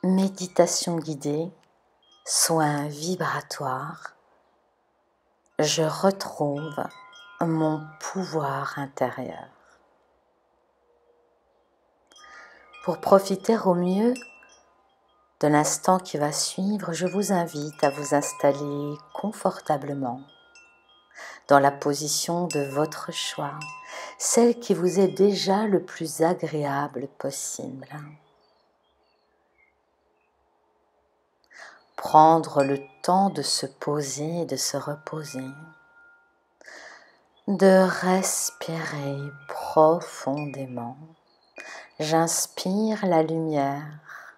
Méditation guidée, soin vibratoire, je retrouve mon pouvoir intérieur. Pour profiter au mieux de l'instant qui va suivre, je vous invite à vous installer confortablement dans la position de votre choix, celle qui vous est déjà le plus agréable possible. Prendre le temps de se poser et de se reposer, de respirer profondément. J'inspire la lumière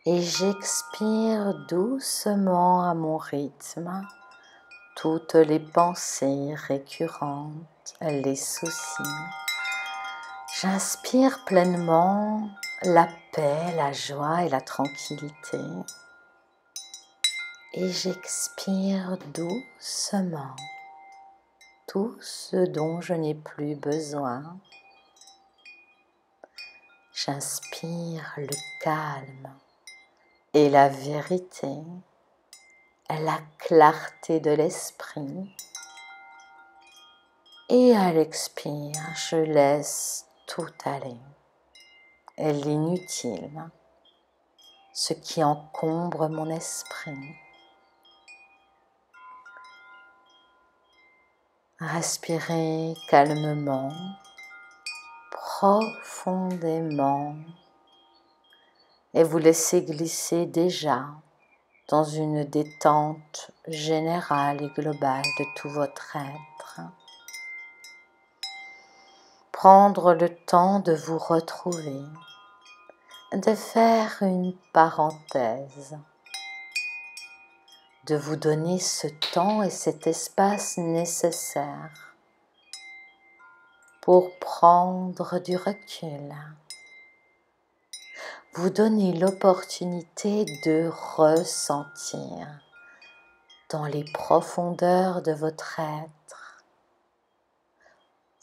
et j'expire doucement à mon rythme toutes les pensées récurrentes, les soucis. J'inspire pleinement la paix, la joie et la tranquillité. Et j'expire doucement tout ce dont je n'ai plus besoin. J'inspire le calme et la vérité, la clarté de l'esprit. Et à l'expire, je laisse tout aller. Et l'inutile, ce qui encombre mon esprit. Respirez calmement, profondément et vous laissez glisser déjà dans une détente générale et globale de tout votre être. Prendre le temps de vous retrouver, de faire une parenthèse, de vous donner ce temps et cet espace nécessaire pour prendre du recul. Vous donner l'opportunité de ressentir dans les profondeurs de votre être,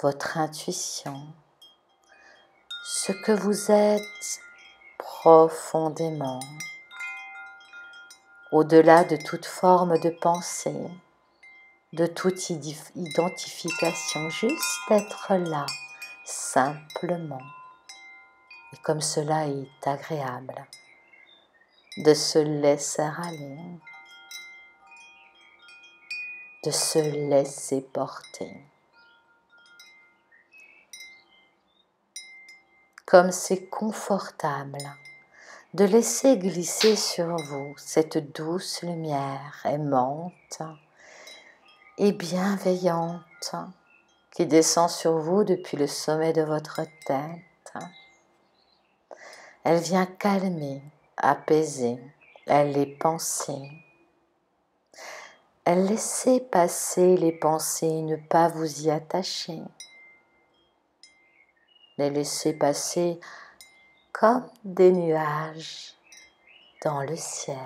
votre intuition, ce que vous êtes profondément, au-delà de toute forme de pensée, de toute identification, juste être là, simplement. Et comme cela est agréable, de se laisser aller, de se laisser porter. Comme c'est confortable de laisser glisser sur vous cette douce lumière aimante et bienveillante qui descend sur vous depuis le sommet de votre tête. Elle vient calmer, apaiser, les pensées. Elle laisse passer les pensées, ne pas vous y attacher. Les laisser passer comme des nuages dans le ciel.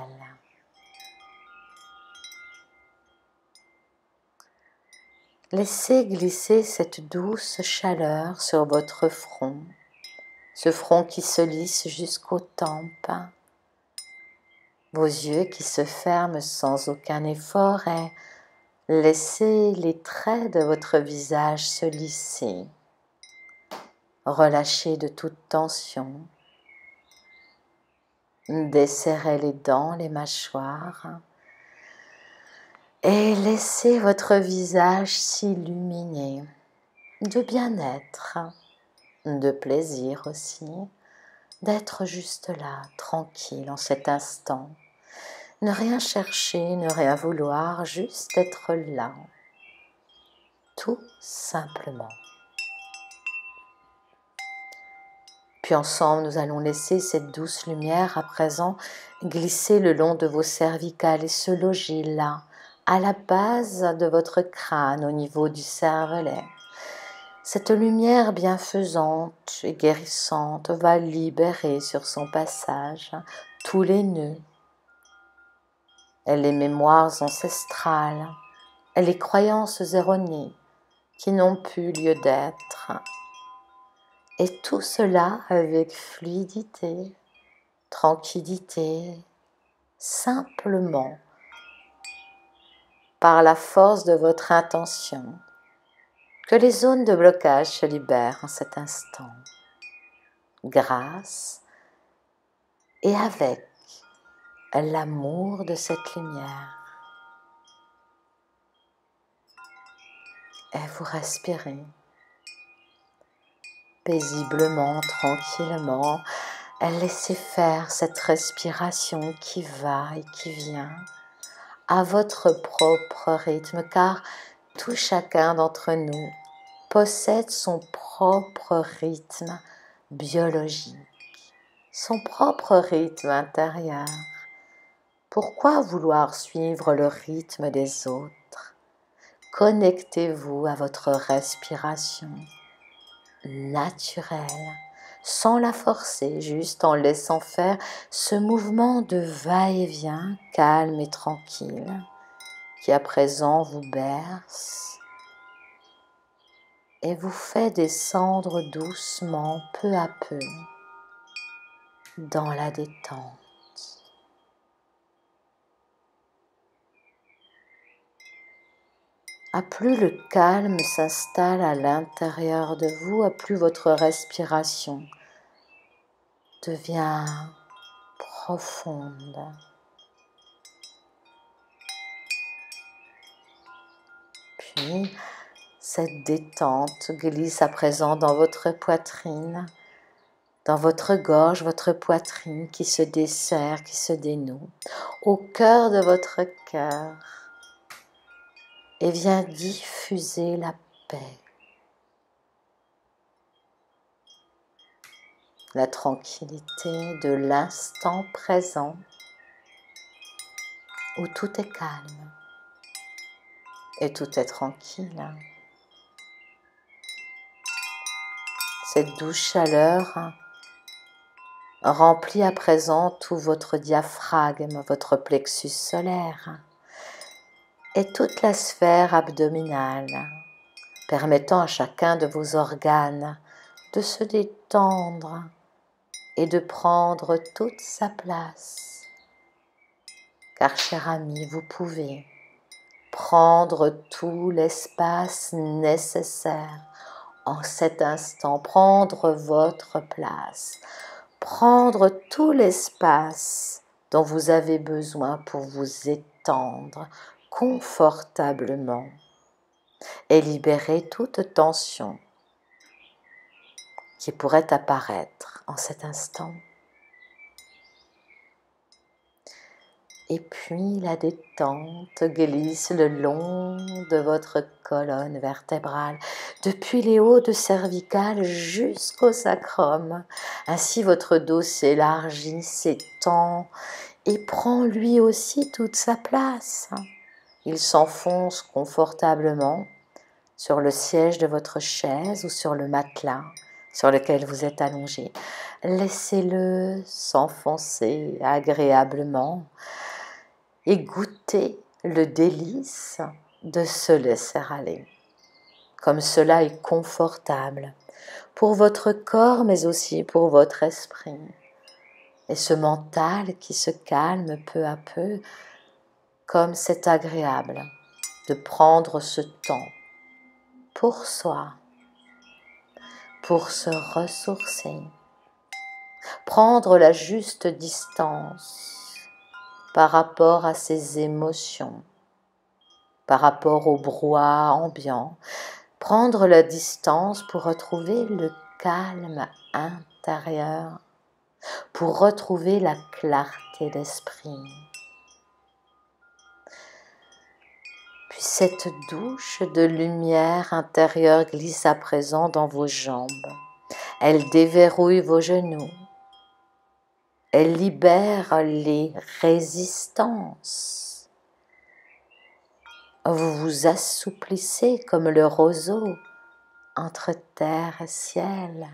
Laissez glisser cette douce chaleur sur votre front, ce front qui se lisse jusqu'aux tempes, vos yeux qui se ferment sans aucun effort et laissez les traits de votre visage se lisser, relâchez de toute tension, desserrez les dents, les mâchoires et laissez votre visage s'illuminer de bien-être, de plaisir aussi, d'être juste là, tranquille en cet instant. Ne rien chercher, ne rien vouloir, juste être là, tout simplement. Puis ensemble, nous allons laisser cette douce lumière à présent glisser le long de vos cervicales et se loger là, à la base de votre crâne, au niveau du cervelet. Cette lumière bienfaisante et guérissante va libérer sur son passage tous les nœuds, et les mémoires ancestrales, et les croyances erronées qui n'ont plus lieu d'être. Et tout cela avec fluidité, tranquillité, simplement par la force de votre intention, que les zones de blocage se libèrent en cet instant, grâce et avec l'amour de cette lumière. Et vous respirez paisiblement, tranquillement, laissez faire cette respiration qui va et qui vient à votre propre rythme, car tout chacun d'entre nous possède son propre rythme biologique, son propre rythme intérieur. Pourquoi vouloir suivre le rythme des autres? Connectez-vous à votre respiration naturelle, sans la forcer, juste en laissant faire ce mouvement de va-et-vient calme et tranquille, qui à présent vous berce et vous fait descendre doucement, peu à peu, dans la détente. À plus le calme s'installe à l'intérieur de vous, à plus votre respiration devient profonde. Puis, cette détente glisse à présent dans votre poitrine, dans votre gorge, votre poitrine qui se desserre, qui se dénoue, au cœur de votre cœur, et vient diffuser la paix, la tranquillité de l'instant présent où tout est calme et tout est tranquille. Cette douce chaleur remplit à présent tout votre diaphragme, votre plexus solaire et toute la sphère abdominale, permettant à chacun de vos organes de se détendre et de prendre toute sa place. Car, cher ami, vous pouvez prendre tout l'espace nécessaire en cet instant, prendre votre place, prendre tout l'espace dont vous avez besoin pour vous étendre confortablement et libérer toute tension qui pourrait apparaître en cet instant. Et puis la détente glisse le long de votre colonne vertébrale, depuis les hauts de cervicales jusqu'au sacrum. Ainsi votre dos s'élargit, s'étend et prend lui aussi toute sa place. Il s'enfonce confortablement sur le siège de votre chaise ou sur le matelas sur lequel vous êtes allongé. Laissez-le s'enfoncer agréablement et goûtez le délice de se laisser aller. Comme cela est confortable pour votre corps, mais aussi pour votre esprit. Et ce mental qui se calme peu à peu, comme c'est agréable de prendre ce temps pour soi, pour se ressourcer, prendre la juste distance par rapport à ses émotions, par rapport au brouhaha ambiant, prendre la distance pour retrouver le calme intérieur, pour retrouver la clarté d'esprit. Puis cette douche de lumière intérieure glisse à présent dans vos jambes. Elle déverrouille vos genoux. Elle libère les résistances. Vous vous assouplissez comme le roseau entre terre et ciel,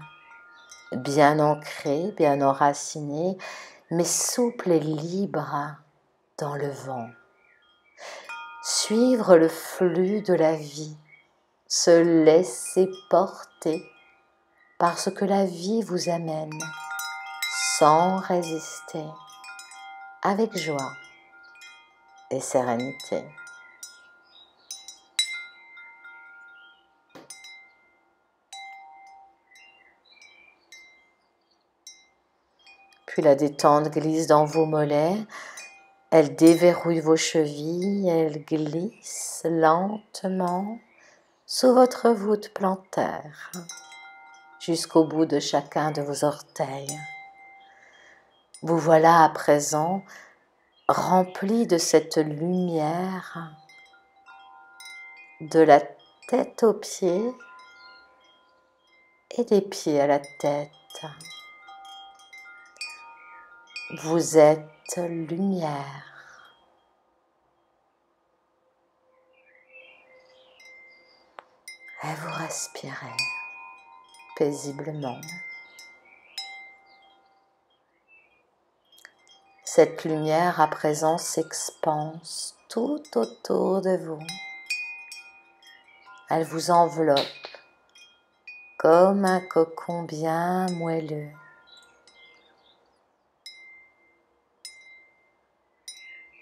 bien ancré, bien enraciné, mais souple et libre dans le vent. Suivre le flux de la vie, se laisser porter par ce que la vie vous amène, sans résister, avec joie et sérénité. Puis la détente glisse dans vos mollets, elle déverrouille vos chevilles, elle glisse lentement sous votre voûte plantaire, jusqu'au bout de chacun de vos orteils. Vous voilà à présent rempli de cette lumière, de la tête aux pieds et des pieds à la tête. Vous êtes lumière. Et vous respirez paisiblement. Cette lumière à présent s'expanse tout autour de vous. Elle vous enveloppe comme un cocon bien moelleux.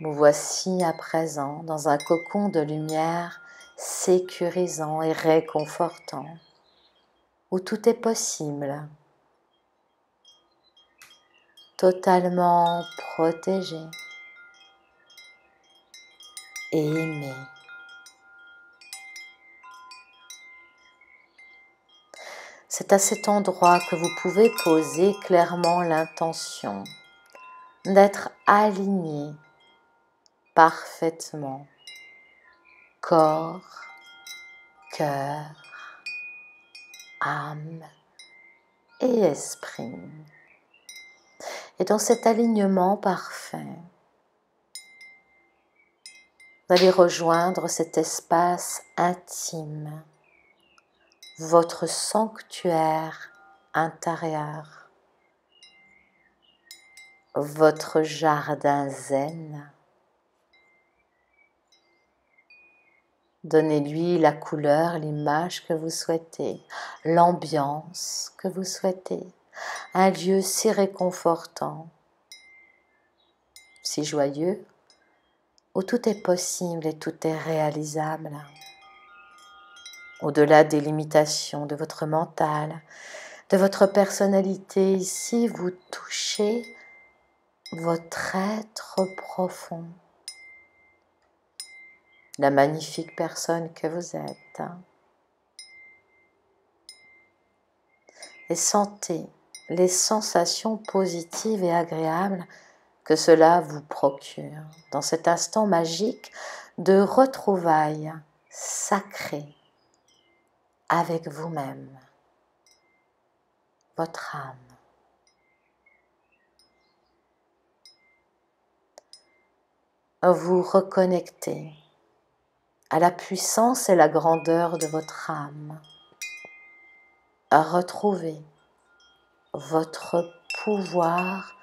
Vous voici à présent dans un cocon de lumière sécurisant et réconfortant, où tout est possible, totalement protégé et aimé. C'est à cet endroit que vous pouvez poser clairement l'intention d'être aligné parfaitement, corps, cœur, âme et esprit. Et dans cet alignement parfait, vous allez rejoindre cet espace intime, votre sanctuaire intérieur, votre jardin zen. Donnez-lui la couleur, l'image que vous souhaitez, l'ambiance que vous souhaitez. Un lieu si réconfortant, si joyeux, où tout est possible et tout est réalisable. Au-delà des limitations de votre mental, de votre personnalité, ici vous touchez votre être profond, la magnifique personne que vous êtes. Et sentez les sensations positives et agréables que cela vous procure dans cet instant magique de retrouvailles sacrées avec vous-même, votre âme. Vous reconnectez à la puissance et la grandeur de votre âme, à retrouver votre pouvoir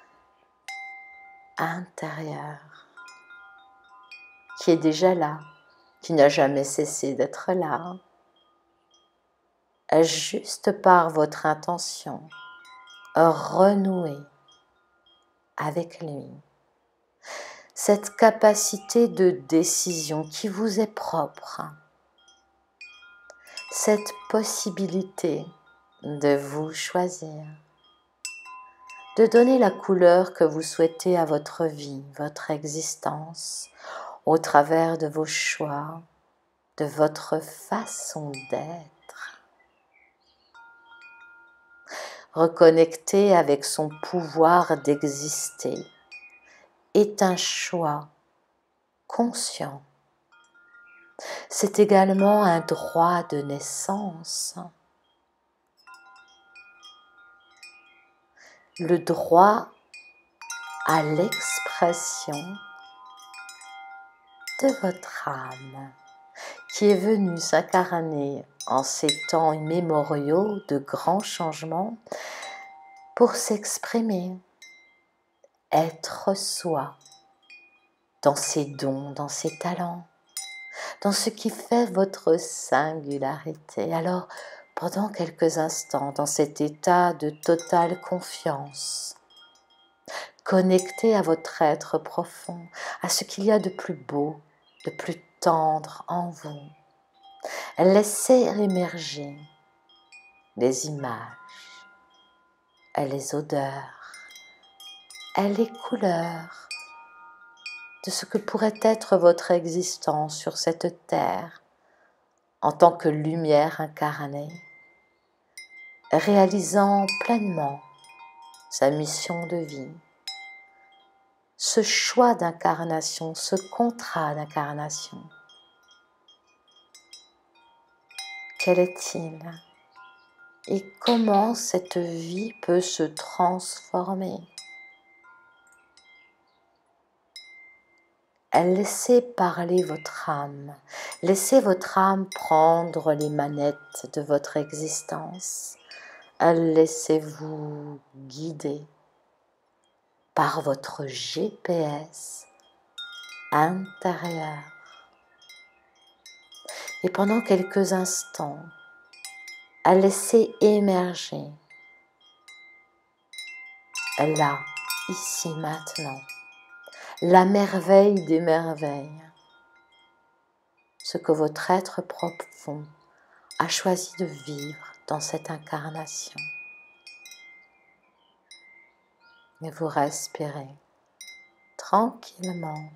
intérieur qui est déjà là, qui n'a jamais cessé d'être là, juste par votre intention, renouer avec lui. Cette capacité de décision qui vous est propre, cette possibilité de vous choisir, de donner la couleur que vous souhaitez à votre vie, votre existence, au travers de vos choix, de votre façon d'être. Reconnecter avec son pouvoir d'exister est un choix conscient. C'est également un droit de naissance. Le droit à l'expression de votre âme qui est venue s'incarner en ces temps immémoriaux de grands changements pour s'exprimer, être soi, dans ses dons, dans ses talents, dans ce qui fait votre singularité. Alors, pendant quelques instants, dans cet état de totale confiance, connecté à votre être profond, à ce qu'il y a de plus beau, de plus tendre en vous. Laissez émerger les images, les odeurs, les couleurs de ce que pourrait être votre existence sur cette terre en tant que lumière incarnée, réalisant pleinement sa mission de vie, ce choix d'incarnation, ce contrat d'incarnation. Quel est-il? Et comment cette vie peut se transformer? Laissez parler votre âme, laissez votre âme prendre les manettes de votre existence, laissez-vous guider par votre GPS intérieur. Et pendant quelques instants, laissez émerger, là, ici, maintenant, la merveille des merveilles, ce que votre être profond a choisi de vivre dans cette incarnation. Et vous respirez tranquillement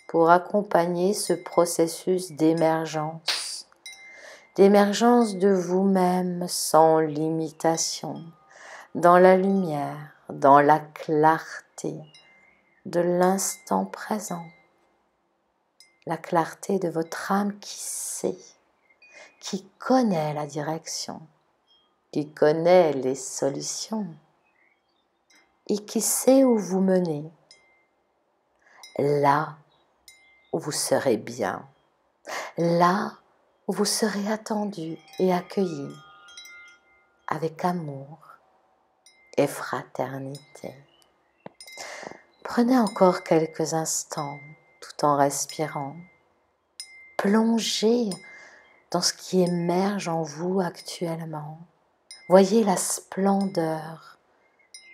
pour accompagner ce processus d'émergence de vous-même sans limitation, dans la lumière, dans la clarté de l'instant présent, la clarté de votre âme qui sait, qui connaît la direction, qui connaît les solutions et qui sait où vous menez, là où vous serez bien, là où vous serez attendu et accueilli avec amour et fraternité. Prenez encore quelques instants tout en respirant. Plongez dans ce qui émerge en vous actuellement. Voyez la splendeur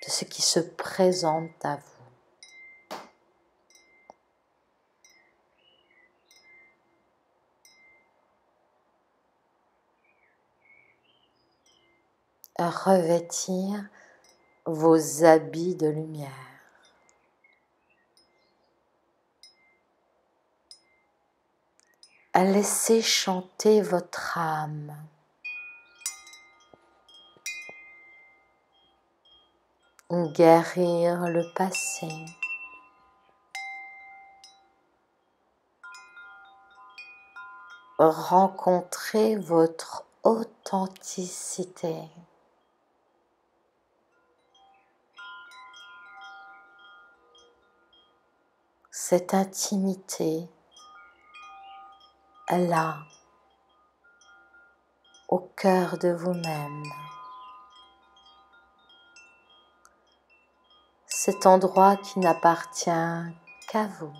de ce qui se présente à vous. Revêtir vos habits de lumière. Laissez chanter votre âme. Guérir le passé. Rencontrer votre authenticité. Cette intimité là, au cœur de vous-même. Cet endroit qui n'appartient qu'à vous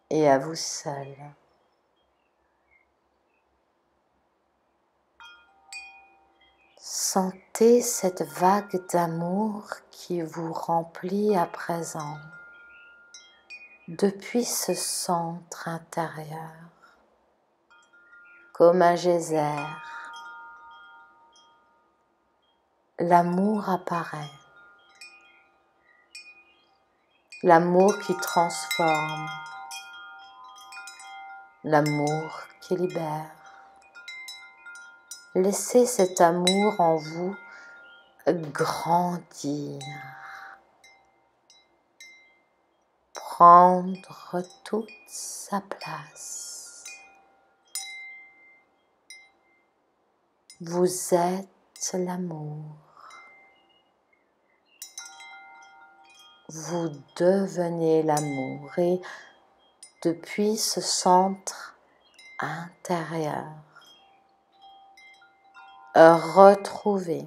et à vous seul. Sentez cette vague d'amour qui vous remplit à présent depuis ce centre intérieur, comme un geyser. L'amour apparaît, l'amour qui transforme, l'amour qui libère. Laissez cet amour en vous grandir, prendre toute sa place. Vous êtes l'amour. Vous devenez l'amour et depuis ce centre intérieur, retrouvez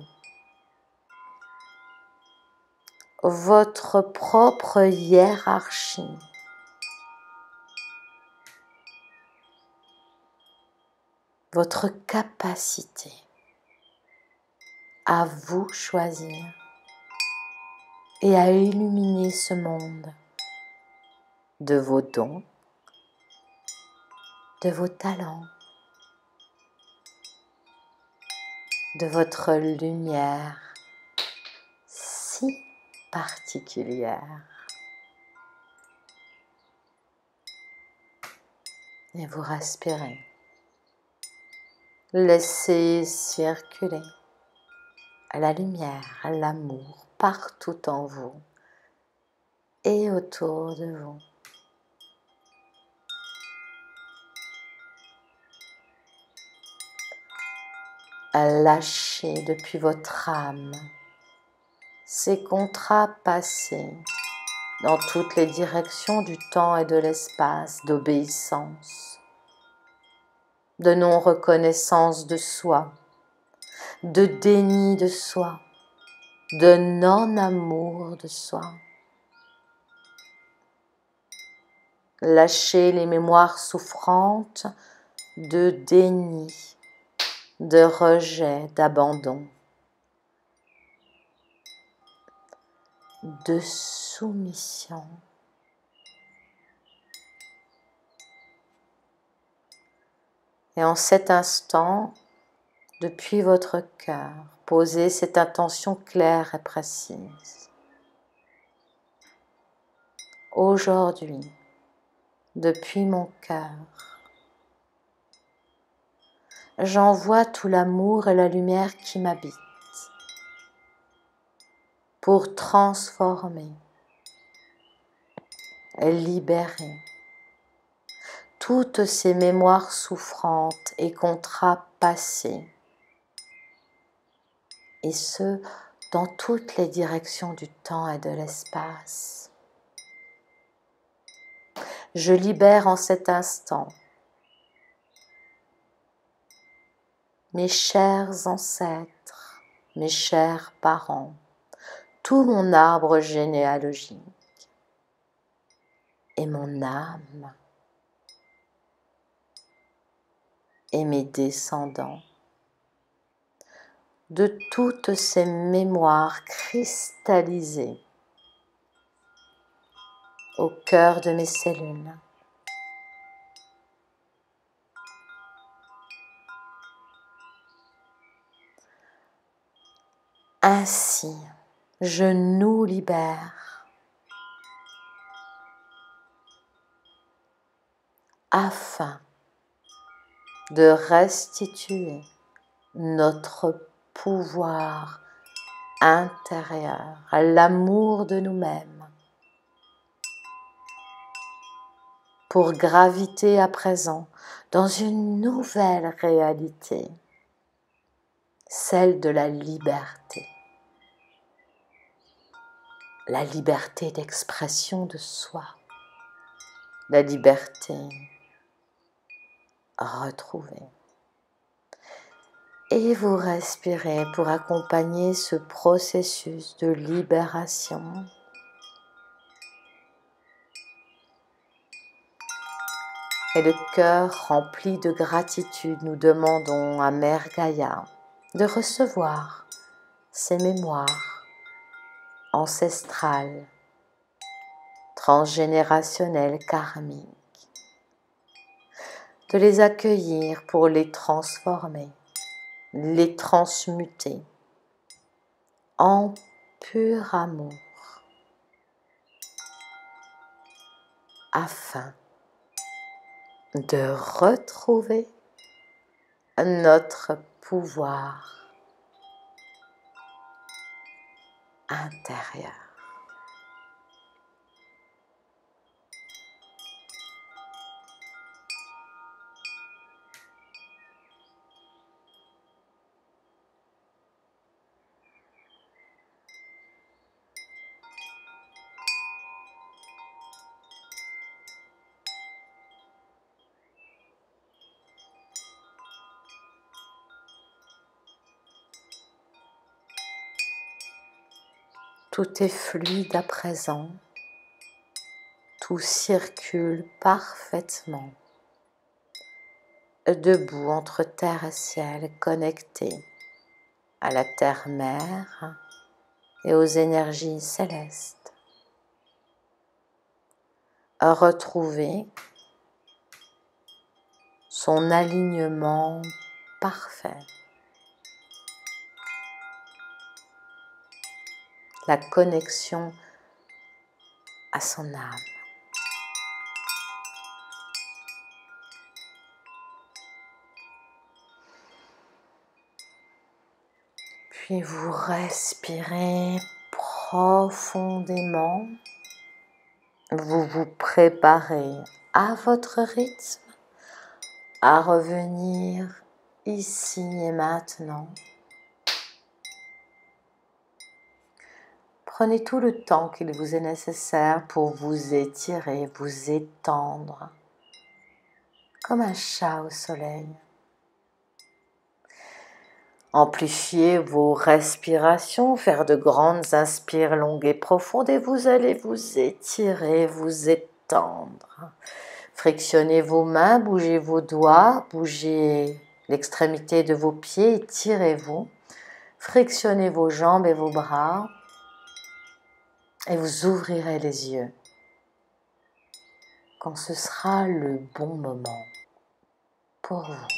votre propre hiérarchie, votre capacité à vous choisir, et à illuminer ce monde de vos dons, de vos talents, de votre lumière si particulière. Et vous respirez. Laissez circuler la lumière, l'amour partout en vous et autour de vous. Lâchez depuis votre âme ces contrats passés dans toutes les directions du temps et de l'espace d'obéissance, de non-reconnaissance de soi, de déni de soi, de non-amour de soi. Lâchez les mémoires souffrantes de déni, de rejet, d'abandon, de soumission. Et en cet instant, depuis votre cœur, posez cette intention claire et précise. Aujourd'hui, depuis mon cœur, j'envoie tout l'amour et la lumière qui m'habitent pour transformer et libérer toutes ces mémoires souffrantes et contrats passés, et ce, dans toutes les directions du temps et de l'espace. Je libère en cet instant mes chers ancêtres, mes chers parents, tout mon arbre généalogique et mon âme et mes descendants de toutes ces mémoires cristallisées au cœur de mes cellules. Ainsi, je nous libère afin de restituer notre pouvoir intérieur, l'amour de nous-mêmes, pour graviter à présent dans une nouvelle réalité, celle de la liberté d'expression de soi, la liberté retrouvée. Et vous respirez pour accompagner ce processus de libération. Et le cœur rempli de gratitude, nous demandons à Mère Gaïa de recevoir ces mémoires ancestrales, transgénérationnelles, karmiques, de les accueillir pour les transformer, les transmuter en pur amour, afin de retrouver notre pouvoir intérieur. Tout est fluide à présent, tout circule parfaitement, debout entre terre et ciel, connecté à la terre-mère et aux énergies célestes. Retrouvez son alignement parfait. La connexion à son âme. Puis vous respirez profondément. Vous vous préparez à votre rythme à revenir ici et maintenant. Prenez tout le temps qu'il vous est nécessaire pour vous étirer, vous étendre, comme un chat au soleil. Amplifiez vos respirations, faire de grandes inspires longues et profondes et vous allez vous étirer, vous étendre. Frictionnez vos mains, bougez vos doigts, bougez l'extrémité de vos pieds, étirez-vous. Frictionnez vos jambes et vos bras et vous ouvrirez les yeux quand ce sera le bon moment pour vous.